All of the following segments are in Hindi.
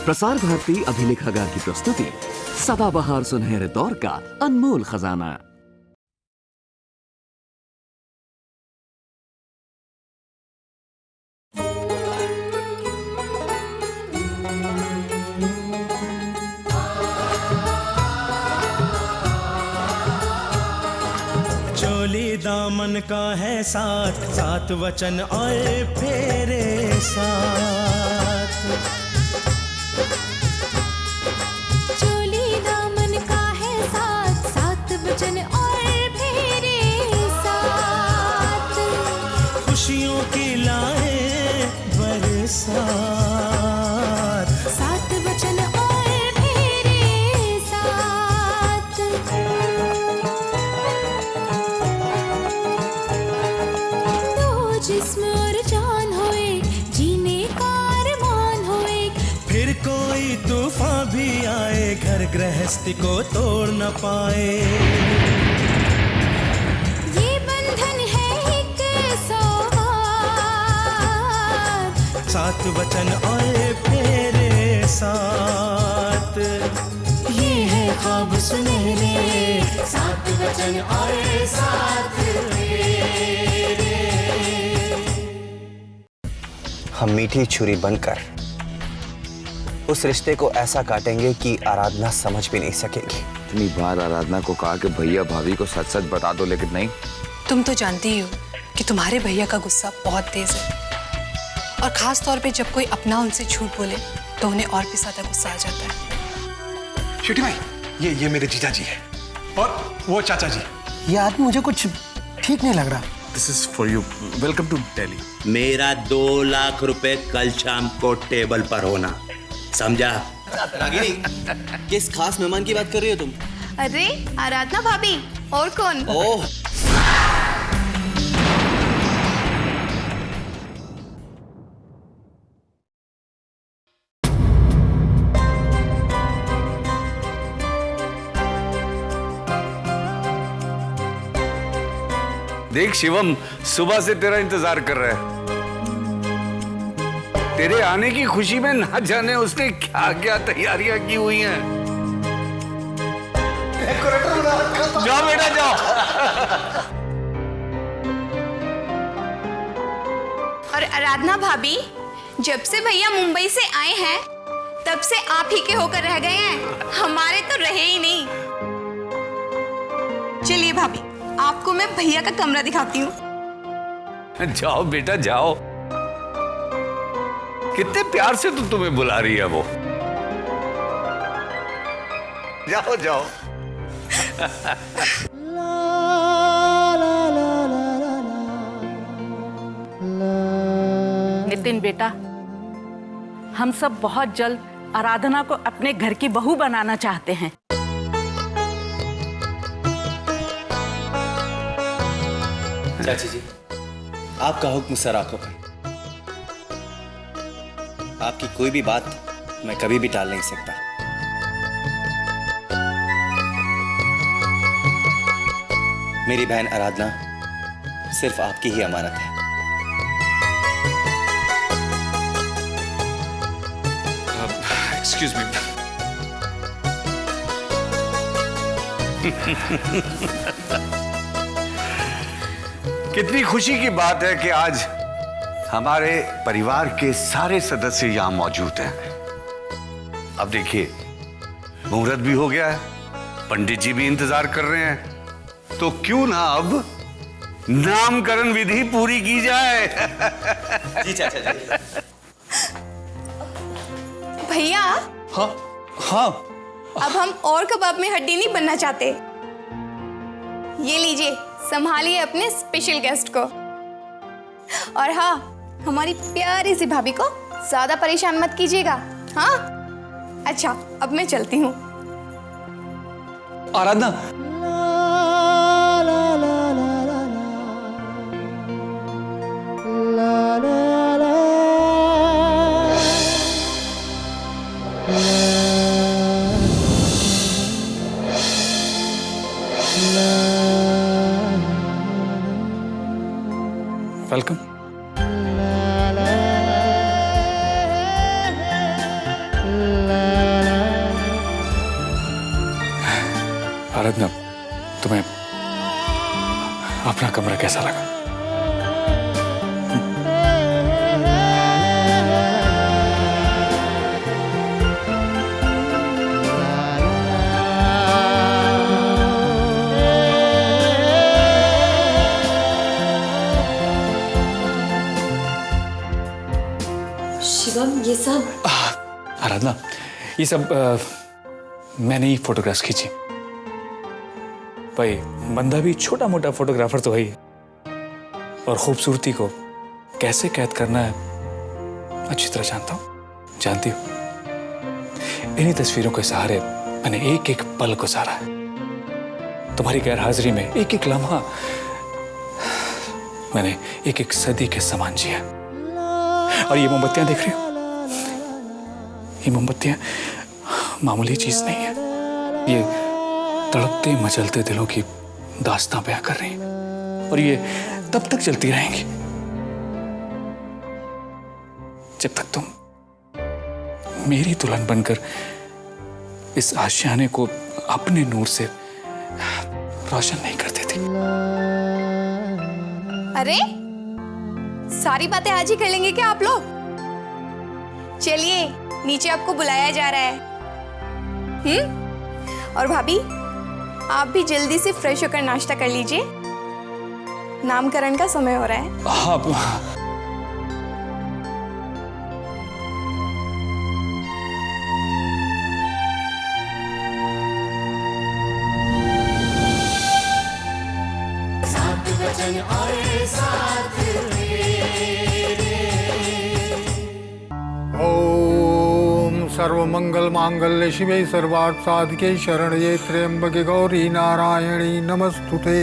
प्रसार भारती अभिलेखागार की प्रस्तुति सदाबहार सुनहरे दौर का अनमोल खजाना। चोली दामन का है साथ, सात वचन और फेरे साथ। चोली दामन का है साथ, सात वचन और फेरे साथ। खुशियों की लाए बरसात, सात वचन और फेरे साथ। दो जिस्म और जान होए, जीने का अरमान होए। फिर कोई तूफान भी आए, घर गृहस्थी को तोड़ न पाए। ये बंधन है एक सौगात, सात वचन और फेरे साथ। ये है ख्वाब सुनहरे, सात वचन और सात फेरे। हम मीठी छुरी बनकर उस रिश्ते को ऐसा काटेंगे कि आराधना समझ भी नहीं सकेगी। इतनी बार आराधना को कहा कि भैया भाभी को सच सच बता दो, लेकिन नहीं। तुम तो जानती ही हो कि तुम्हारे भैया का गुस्सा बहुत तेज है, और खास तौर पे जब कोई अपना उनसे झूठ बोले तो उन्हें और भी ज्यादा गुस्सा आ जाता है। छोटी भाई, ये मेरे जीजा जी है, और वो चाचा जी। ये आदमी मुझे कुछ ठीक नहीं लग रहा। This is for you, welcome to Delhi. मेरा 2 लाख रुपए कल शाम को टेबल पर होना, समझा? रागिनी, किस खास मेहमान की बात कर रही हो तुम? अरे आराधना भाभी, और कौन? ओह, देख शिवम, सुबह से तेरा इंतजार कर रहा है। तेरे आने की खुशी में ना जाने उसने क्या क्या तैयारियां की हुई हैं। जाओ बेटा जाओ। और आराधना भाभी, जब से भैया मुंबई से आए हैं तब से आप ही के होकर रह गए हैं, हमारे तो रहे ही नहीं। चलिए भाभी, आपको मैं भैया का कमरा दिखाती हूँ। जाओ बेटा जाओ। कितने प्यार से तो तुम्हें बुला रही है वो। जाओ जाओ। नितिन बेटा, हम सब बहुत जल्द आराधना को अपने घर की बहू बनाना चाहते हैं। चाची जी, आपका हुक्म सर आंखों पर। आपकी कोई भी बात मैं कभी भी टाल नहीं सकता। मेरी बहन आराधना सिर्फ आपकी ही अमानत है। Excuse me. कितनी खुशी की बात है कि आज हमारे परिवार के सारे सदस्य यहां मौजूद हैं। अब देखिए, मुहूर्त भी हो गया है, पंडित जी भी इंतजार कर रहे हैं, तो क्यों ना अब नामकरण विधि पूरी की जाए। जी चाचा जी। भैया, हाँ हाँ, अब हम और कबाब में हड्डी नहीं बनना चाहते। ये लीजिए, संभालिए अपने स्पेशल गेस्ट को। और हाँ, हमारी प्यारी सी भाभी को ज्यादा परेशान मत कीजिएगा। हाँ, अच्छा, अब मैं चलती हूँ। आराधना, वेलकम। आराधना, तुम्हें अपना कमरा कैसा लगा? शिवम, ये सब आराधना, ये सब मैंने ही फोटोग्राफ्स खींची। भाई बंदा भी छोटा मोटा फोटोग्राफर तो है ही, और खूबसूरती को कैसे कैद करना है अच्छी तरह जानता हूँ। जानती हो, इन्हीं तस्वीरों के सहारे मैंने एक एक पल गुजारा है। तुम्हारी गैर हाजिरी में एक एक लम्हा मैंने एक एक सदी के समान जिया। और ये मोमबत्तियां देख रही हो, ये मोमबत्तियां मामूली चीज नहीं है। ये तड़पते मचलते दिलों की दास्तां बयां कर रही हैं, और ये तब तक चलती रहेंगी जब तक तुम मेरी दुल्हन बनकर इस आशियाने को अपने नूर से रोशन नहीं कर देती। अरे सारी बातें आज ही कर लेंगे क्या आप लोग? चलिए, नीचे आपको बुलाया जा रहा है। और भाभी, आप भी जल्दी से फ्रेश होकर नाश्ता कर लीजिए, नामकरण का समय हो रहा है। हाँ, ओम सर्वमंगल मांगल्य शिवे सर्वार्थ साधिके शरण्ये त्र्यंबके गौरी नारायणी नमस्तुते।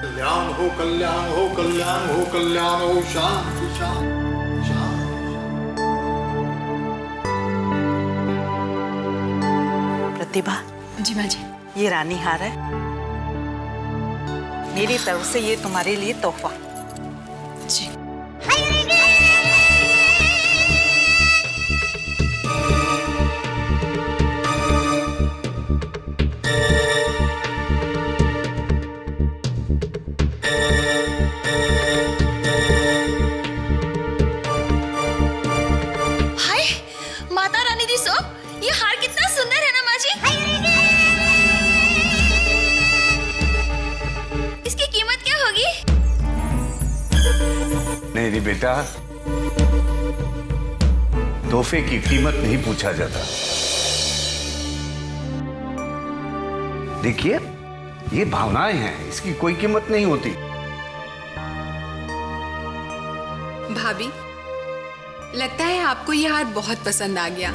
कल्याण हो, कल्याण हो, कल्याण हो, कल्याण हो, शांति शांति शांति। प्रतिभा जी माँ जी। ये रानी हार है, मेरी तरफ से ये तुम्हारे लिए तोहफा। जी। हाय, माता रानी दी सो, ये हार कितना सुंदर है ना माँ जी। इसकी कीमत क्या होगी? नहीं बेटा, तोहफे की कीमत नहीं पूछा जाता। देखिए, ये भावनाएं हैं, इसकी कोई कीमत नहीं होती। भाभी, लगता है आपको ये हार बहुत पसंद आ गया।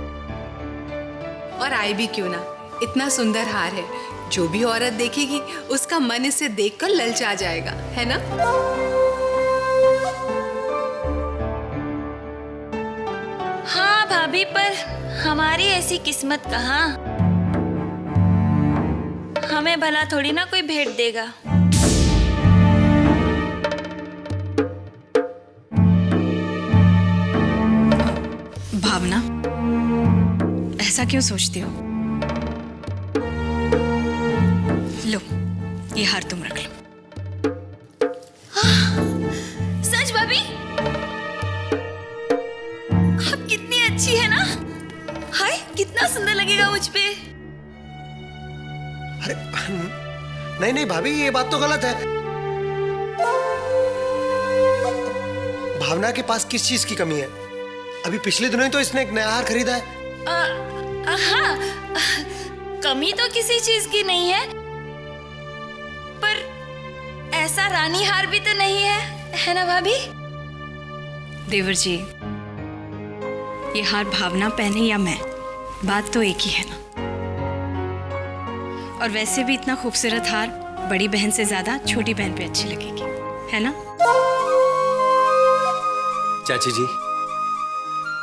और आए भी क्यों ना, इतना सुंदर हार है, जो भी औरत देखेगी उसका मन इसे देखकर ललचा जाएगा, है ना? हाँ भाभी, पर हमारी ऐसी किस्मत कहाँ। हमें भला थोड़ी ना कोई भेंट देगा। भावना, ऐसा क्यों सोचती हो? लो, ये हार तुम रख लो। सच भाभी? आप कितनी अच्छी है ना। हाय, कितना सुंदर लगेगा मुझ पे। अरे नहीं नहीं भाभी, ये बात तो गलत है। भावना के पास किस चीज की कमी है? अभी पिछले दिनों ही तो इसने एक नया हार खरीदा है। हाँ, कमी तो किसी चीज की नहीं है, पर ऐसा रानी हार भी तो नहीं है ना भाभी? देवर जी, ये हार भावना पहने या मैं, बात तो एक ही है ना। और वैसे भी इतना खूबसूरत हार बड़ी बहन से ज्यादा छोटी बहन पे अच्छी लगेगी, है ना? चाची जी,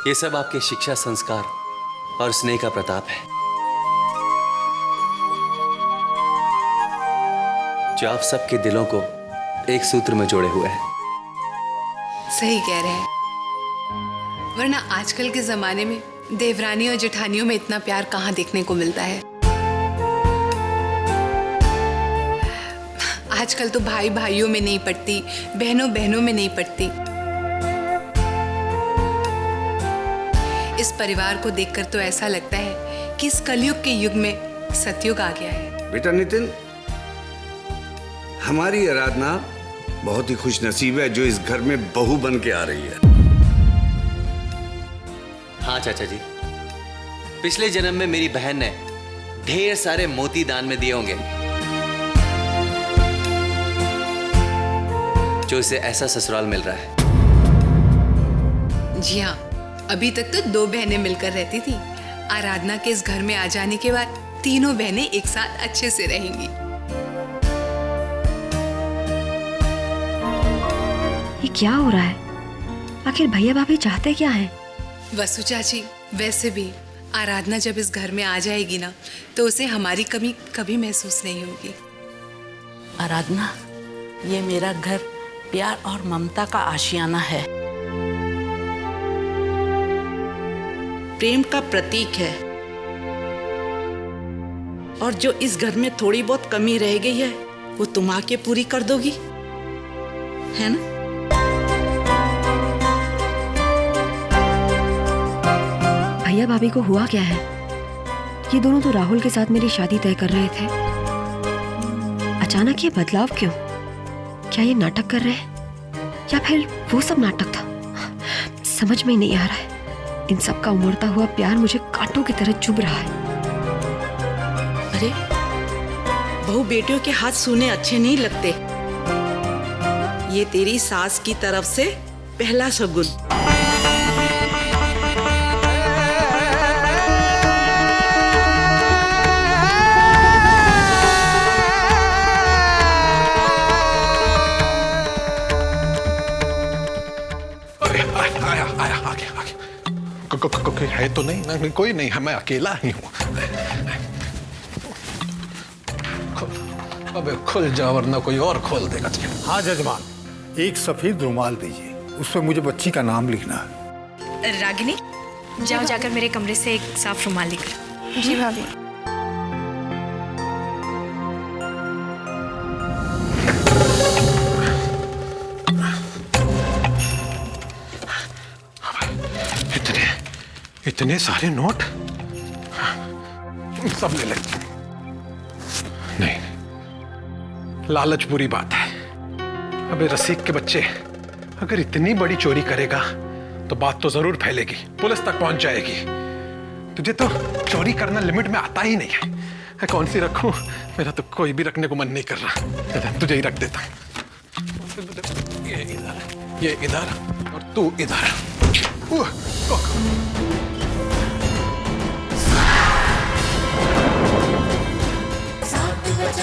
ये सब आपके शिक्षा, संस्कार और स्नेह का प्रताप है, जो आप सबके दिलों को एक सूत्र में जोड़े हुए है। सही कह रहे हैं, वरना आजकल के जमाने में देवरानी और जेठानियों में इतना प्यार कहाँ देखने को मिलता है। आजकल तो भाई भाइयों में नहीं पड़ती, बहनों बहनों में नहीं पड़ती। इस परिवार को देखकर तो ऐसा लगता है कि इस कलयुग के युग में सतयुग आ गया है। बेटा नितिन, हमारी आराधना बहुत ही खुश नसीब है जो इस घर में बहू बन के आ रही है। हाँ चाचा जी, पिछले जन्म में मेरी बहन ने ढेर सारे मोती दान में दिए होंगे, जो इसे ऐसा ससुराल मिल रहा है। जी हाँ, अभी तक तो 2 बहनें मिलकर रहती थी। आराधना के इस घर में आ जाने के बाद तीनों बहनें एक साथ अच्छे से रहेंगी। ये क्या हो रहा है? आखिर भैया भाभी चाहते क्या हैं? वसु चाची, वैसे भी आराधना जब इस घर में आ जाएगी ना, तो उसे हमारी कमी कभी महसूस नहीं होगी। आराधना, ये मेरा घर प्यार और ममता का आशियाना है, प्रेम का प्रतीक है। और जो इस घर में थोड़ी बहुत कमी रह गई है, वो तुम आके पूरी कर दोगी, है ना? भैया भाभी को हुआ क्या है? ये दोनों तो राहुल के साथ मेरी शादी तय कर रहे थे। अचानक ये बदलाव क्यों? क्या ये नाटक कर रहे हैं या फिर वो सब नाटक था? समझ में ही नहीं आ रहा है। इन सब का उमड़ता हुआ प्यार मुझे कांटों की तरह चुभ रहा है। अरे, बहू बेटियों के हाथ सूने अच्छे नहीं लगते। ये तेरी सास की तरफ से पहला शगुन। कोई है तो नहीं? कोई नहीं है, मैं अकेला ही हूँ। अबे खुल जा वरना कोई और खोल देगा तुझे। हाँ जजमान, एक सफेद रुमाल दीजिए, उस पर मुझे बच्ची का नाम लिखना है। रागिनी, जाओ जाकर मेरे कमरे से एक साफ रुमाल लेकर। जी भाभी। इतने सारे नोट सब ले ले। नहीं, लालच बुरी बात है। अबे रसिक के बच्चे, अगर इतनी बड़ी चोरी करेगा तो बात तो जरूर फैलेगी, पुलिस तक पहुंच जाएगी। तुझे तो चोरी करना लिमिट में आता ही नहीं है। कौन सी रखूं? मेरा तो कोई भी रखने को मन नहीं कर रहा। तुझे ही रख देता हूं। ये इधर और तू इधर।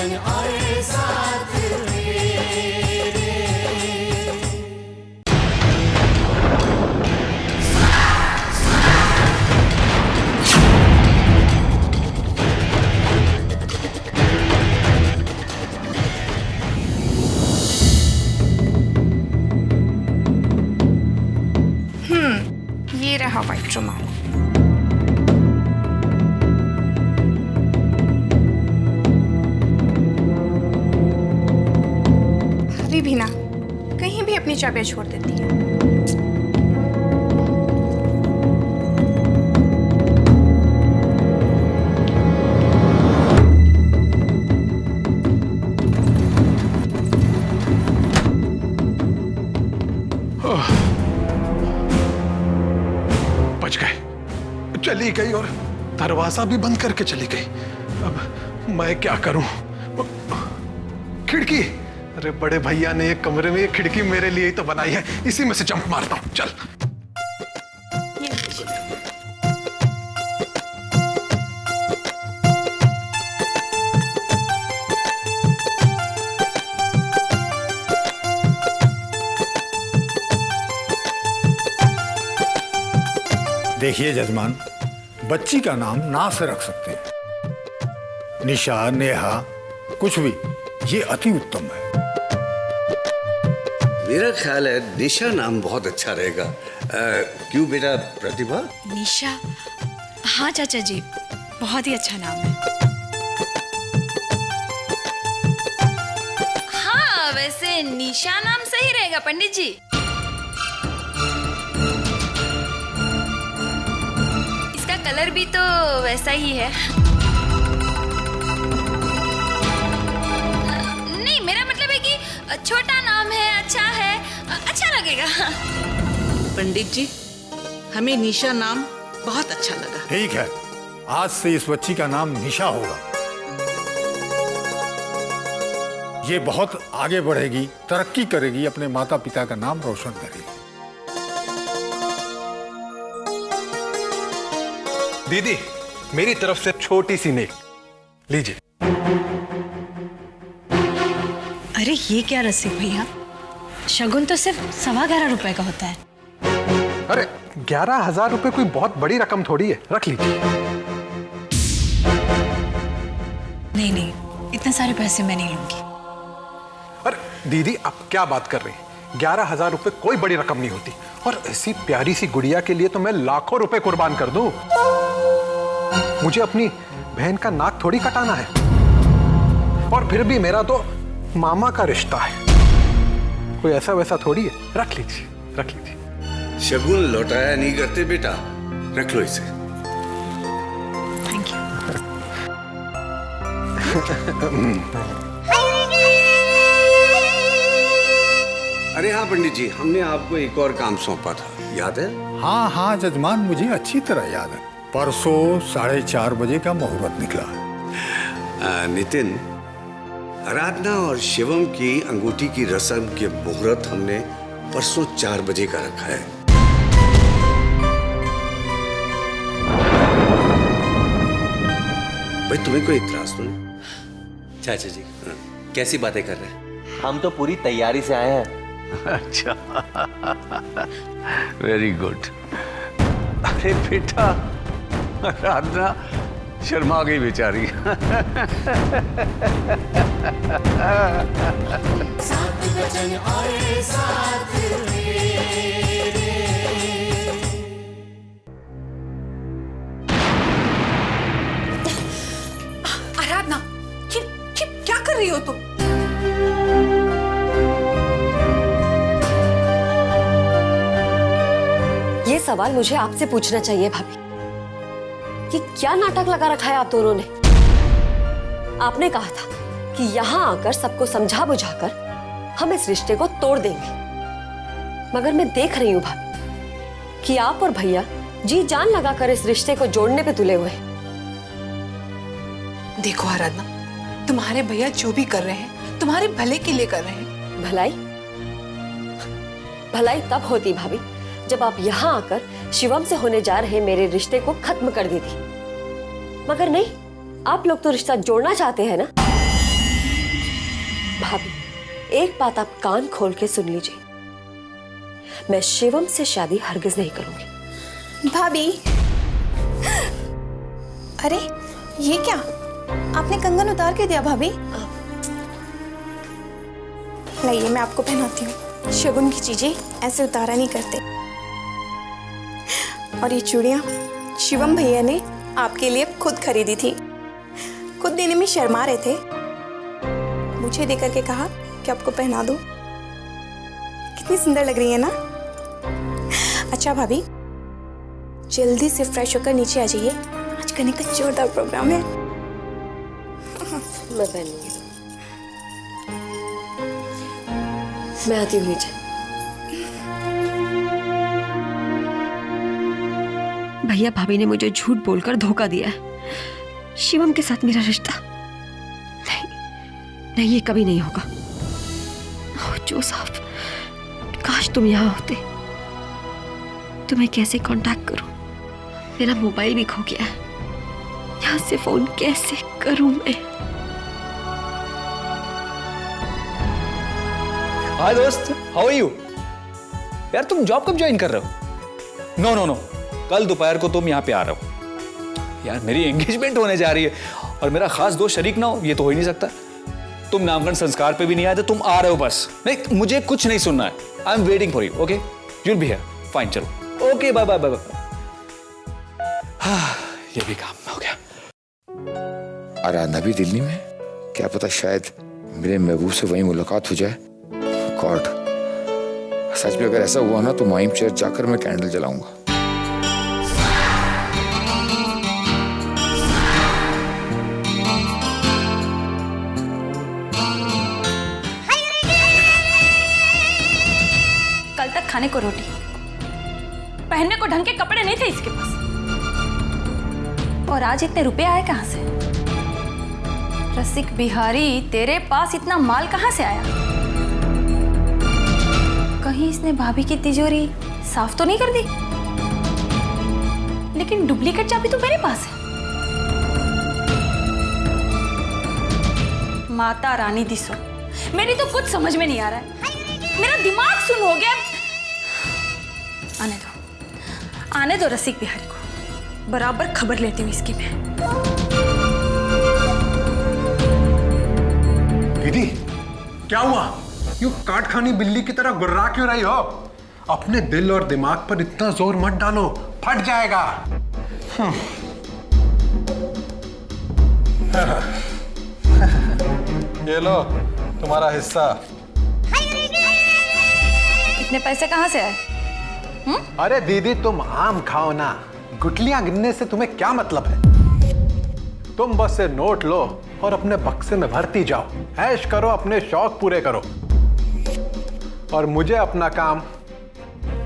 आए साथ ये रहा व्हाइट रुमाल। भी ना कहीं भी अपनी चाबियां छोड़ देती है। बच गए, चली गई और दरवाजा भी बंद करके चली गई। अब मैं क्या करूं? खिड़की, अरे बड़े भैया ने एक कमरे में एक खिड़की मेरे लिए ही तो बनाई है, इसी में से जंप मारता हूं। चल। देखिए जजमान, बच्ची का नाम ना से रख सकते हैं। निशा, नेहा, कुछ भी, ये अति उत्तम है। मेरा ख्याल है निशा नाम बहुत अच्छा रहेगा। क्यों बेटा प्रतिभा? निशा? हाँ चाचा जी, बहुत ही अच्छा नाम है। हाँ निशा नाम सही रहेगा पंडित जी। इसका कलर भी तो वैसा ही है। नहीं, मेरा मतलब है कि छोटा नाम है, अच्छा है, अच्छा लगेगा। पंडित जी, हमें निशा नाम बहुत अच्छा लगा। ठीक है, आज से इस बच्ची का नाम निशा होगा। ये बहुत आगे बढ़ेगी, तरक्की करेगी, अपने माता पिता का नाम रोशन करेगी। दीदी, मेरी तरफ से छोटी सी नेक लीजिए। अरे ये क्या रसिक भैया, शगुन तो सिर्फ 11.25 रुपए का होता है। अरे 11,000 रुपए कोई बहुत बड़ी रकम थोड़ी है, रख लीजिए। नहीं नहीं, इतने सारे पैसे मैं नहीं लूंगी। अरे दीदी, आप क्या बात कर रही हैं? 11,000 रुपए कोई बड़ी रकम नहीं होती, और ऐसी प्यारी सी गुड़िया के लिए तो मैं लाखों रुपए कुर्बान कर दूं। मुझे अपनी बहन का नाक थोड़ी कटाना है, और फिर भी मेरा तो मामा का रिश्ता है, कोई ऐसा वैसा थोड़ी है। रख लीजिए, रख लीजिए। शगुन लौटाया नहीं करते बेटा, रख लो इसे। Thank you. अरे हाँ पंडित जी, हमने आपको एक और काम सौंपा था, याद है? हाँ हाँ जजमान, मुझे अच्छी तरह याद है। परसों 4:30 बजे का मुहूर्त निकला। नितिन, आराधना और शिवम की अंगूठी की रस्म के मुहूर्त हमने परसों 4 बजे का रखा है। भाई तुम्हें कोई इतराज तो नहीं? चाचा जी, कैसी बातें कर रहे हैं? हम तो पूरी तैयारी से आए हैं। अच्छा, वेरी गुड। अरे बेटा, आराधना शर्मा गई बेचारी। साथ वचन आए साथ आराधना, ये क्या कर रही हो तुम? ये सवाल मुझे आपसे पूछना चाहिए भाभी। ये क्या नाटक लगा रखा है आप दोनों ने? आपने कहा था कि यहां आकर सबको समझा बुझाकर हम इस रिश्ते को तोड़ देंगे, मगर मैं देख रही हूं भाभी कि आप और भैया जी जान लगाकर इस रिश्ते को जोड़ने पे तुले हुए हैं। देखो आराधना, तुम्हारे भैया जो भी कर रहे हैं तुम्हारे भले के लिए कर रहे हैं। भलाई? भलाई तब होती भाभी जब आप यहाँ आकर शिवम से होने जा रहे मेरे रिश्ते को खत्म कर देती, मगर नहीं, आप लोग तो रिश्ता जोड़ना चाहते हैं ना। भाभी, एक बात आप कान खोल के सुन लीजिए, मैं शिवम से शादी हरगिज नहीं करूंगी। भाभी, अरे ये क्या, आपने कंगन उतार के दिया भाभी? लाइए मैं आपको पहनाती हूँ। शगुन की चीजें ऐसे उतारा नहीं करते। और ये चूड़ियाँ शिवम भैया ने आपके लिए खुद खरीदी थी। खुद देने में शर्मा रहे थे, मुझे देकर के कहा कि आपको पहना दूं। कितनी सुंदर लग रही है ना? अच्छा भाभी, जल्दी से फ्रेश होकर नीचे आ जाइए, आज करने का जोरदार प्रोग्राम है। मैं पहनूंगी, मैं आती हूँ नीचे। भैया भाभी ने मुझे झूठ बोलकर धोखा दिया है। शिवम के साथ मेरा रिश्ता नहीं, नहीं, ये कभी नहीं होगा। जोसेफ, काश तुम यहाँ होते। तुम्हें कैसे कांटेक्ट करूं? मेरा मोबाइल भी खो गया है, यहाँ से फोन कैसे करूं मैं? हाय दोस्त, हाउ आर यू? यार तुम जॉब कब ज्वाइन कर रहे हो? नो नो नो, कल दोपहर को तुम यहाँ पे आ रहे हो। यार मेरी एंगेजमेंट होने जा रही है और मेरा खास दोस्त शरीक ना हो, ये तो हो ही नहीं सकता। तुम नामकरण संस्कार पे भी नहीं आए थे, तुम आ रहे हो बस। नहीं, मुझे कुछ नहीं सुनना है। I am waiting for you. Okay, you'll be here. Fine, चलो। Okay, bye bye bye bye. ये भी काम हो गया। आराधना भी दिल्ली में, क्या पता शायद मेरे महबूब से वहीं मुलाकात हो जाए। गॉड, सच में अगर ऐसा हुआ ना तो माइम चर्च जाकर मैं कैंडल जलाऊंगा। कल तक खाने को रोटी, पहनने को ढंग के कपड़े नहीं थे इसके पास, और आज इतने रुपए आए कहां से? रसिक बिहारी, तेरे पास इतना माल कहां से आया? कहीं इसने भाभी की तिजोरी साफ तो नहीं कर दी? लेकिन डुप्लीकेट चाबी तो मेरे पास है। माता रानी दिसो, मेरी तो कुछ समझ में नहीं आ रहा है, मेरा दिमाग सुन हो गया। आने दो रसिक बिहारी को, बराबर खबर लेती हूँ इसकी मैं। दीदी क्या हुआ? यूं काट खानी बिल्ली की तरह गुर्रा क्यों रही हो? अपने दिल और दिमाग पर इतना जोर मत डालो, फट जाएगा। ये लो तुम्हारा हिस्सा। इतने पैसे कहाँ से आए? अरे दीदी तुम आम खाओ ना, गुटलियां गिनने से तुम्हें क्या मतलब है? तुम बस से नोट लो और अपने बक्से में भरती जाओ, ऐश करो, अपने शौक पूरे करो, और मुझे अपना काम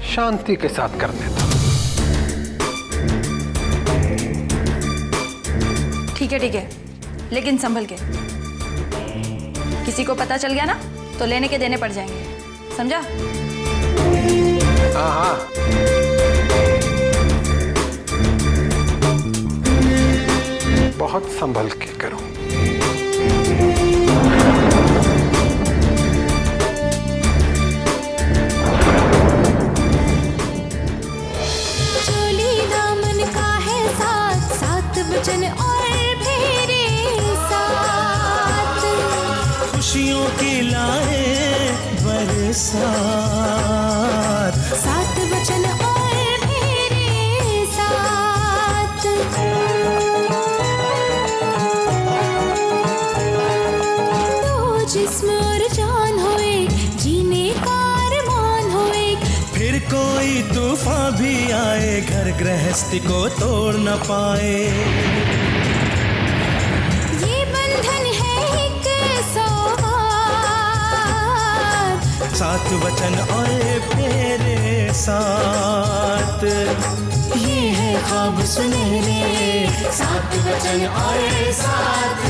शांति के साथ करने दो। ठीक है, लेकिन संभल के। किसी को पता चल गया ना तो लेने के देने पड़ जाएंगे, समझा? हाँ। बहुत संभल के करो। चोली दामन का है साथ, सात वचन और मेरे साथ, खुशियों की लाए बरसात, सात वचन और मेरे साथ। तो जिस्म और जान हो एक, जीने का अरमान हो एक, फिर कोई तूफान भी आए घर गृहस्थी को तोड़ न पाए। ये बंधन है एक सौगात, सात वचन और मेरे साथ, ये है ख्वाब सुनहरे, सात वचन और साथ।